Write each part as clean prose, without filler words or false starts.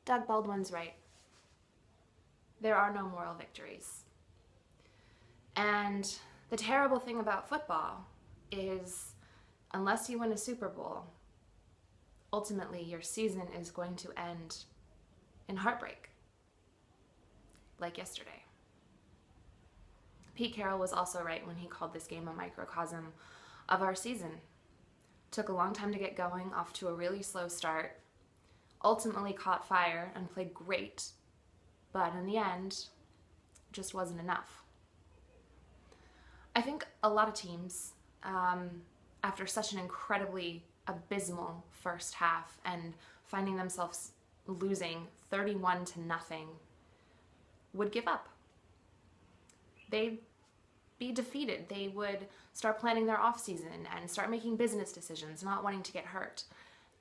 Doug Baldwin's right. There are no moral victories. And the terrible thing about football is, unless you win a Super Bowl, ultimately your season is going to end in heartbreak, like yesterday. Pete Carroll was also right when he called this game a microcosm of our season. Took a long time to get going, off to a really slow start, ultimately caught fire and played great, but in the end, just wasn't enough. I think a lot of teams, after such an incredibly abysmal first half and finding themselves losing 31-0, would give up. They'd be defeated. They would start planning their off season and start making business decisions, not wanting to get hurt.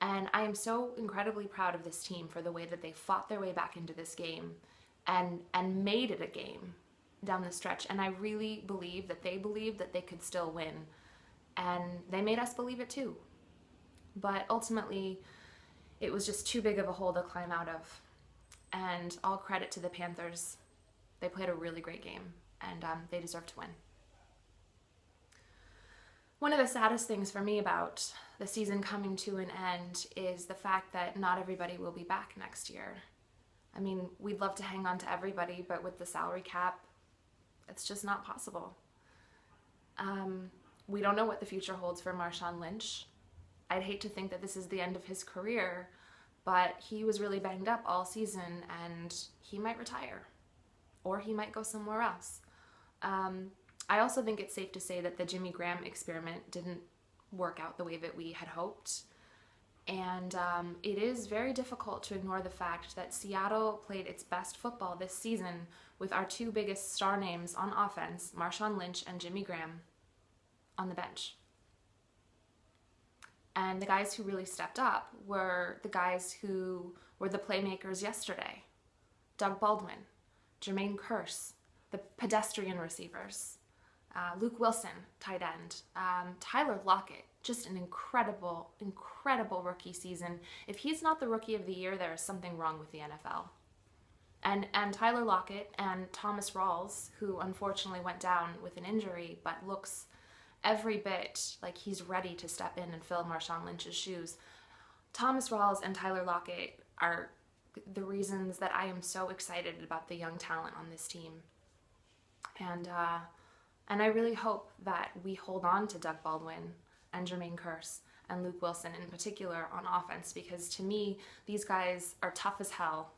And I am so incredibly proud of this team for the way that they fought their way back into this game and made it a game down the stretch. And I really believe that they believed that they could still win. And they made us believe it too. But ultimately, it was just too big of a hole to climb out of. And all credit to the Panthers. They played a really great game, and they deserve to win. One of the saddest things for me about the season coming to an end is the fact that not everybody will be back next year. I mean, we'd love to hang on to everybody, but with the salary cap, it's just not possible. We don't know what the future holds for Marshawn Lynch. I'd hate to think that this is the end of his career, but he was really banged up all season, and he might retire, or he might go somewhere else. I also think it's safe to say that the Jimmy Graham experiment didn't work out the way that we had hoped. And it is very difficult to ignore the fact that Seattle played its best football this season with our two biggest star names on offense, Marshawn Lynch and Jimmy Graham, on the bench. And the guys who really stepped up were the guys who were the playmakers yesterday. Doug Baldwin, Jermaine Kearse, the pedestrian receivers, Luke Wilson, tight end, Tyler Lockett, just an incredible, incredible rookie season. If he's not the rookie of the year, there is something wrong with the NFL. And Tyler Lockett and Thomas Rawls, who unfortunately went down with an injury, but looks every bit like he's ready to step in and fill Marshawn Lynch's shoes. Thomas Rawls and Tyler Lockett are the reasons that I am so excited about the young talent on this team. And I really hope that we hold on to Doug Baldwin and Jermaine Kearse and Luke Wilson in particular on offense, because to me, these guys are tough as hell.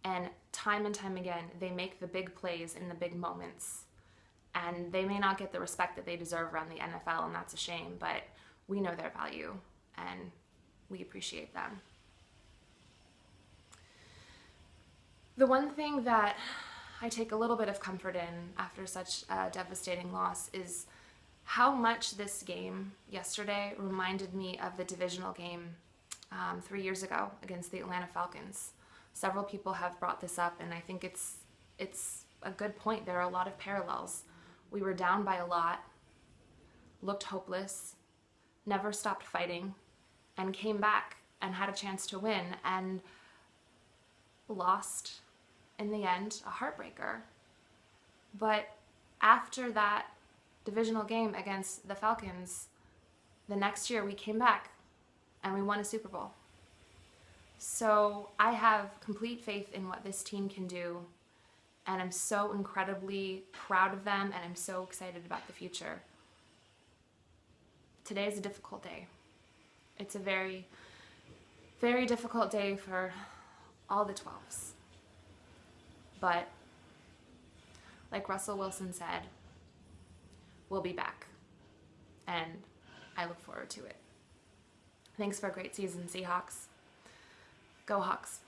And time again, they make the big plays in the big moments. And they may not get the respect that they deserve around the NFL, and that's a shame, but we know their value and we appreciate them. The one thing that I take a little bit of comfort in after such a devastating loss is how much this game yesterday reminded me of the divisional game 3 years ago against the Atlanta Falcons. Several people have brought this up, and I think it's a good point. There are a lot of parallels. We were down by a lot, looked hopeless, never stopped fighting, and came back and had a chance to win, and lost in the end, a heartbreaker. But after that divisional game against the Falcons, the next year we came back and we won a Super Bowl. So I have complete faith in what this team can do, and I'm so incredibly proud of them, and I'm so excited about the future. Today is a difficult day. It's a very, very difficult day for all the 12s. But like Russell Wilson said, we'll be back, and I look forward to it. Thanks for a great season, Seahawks. Go Hawks.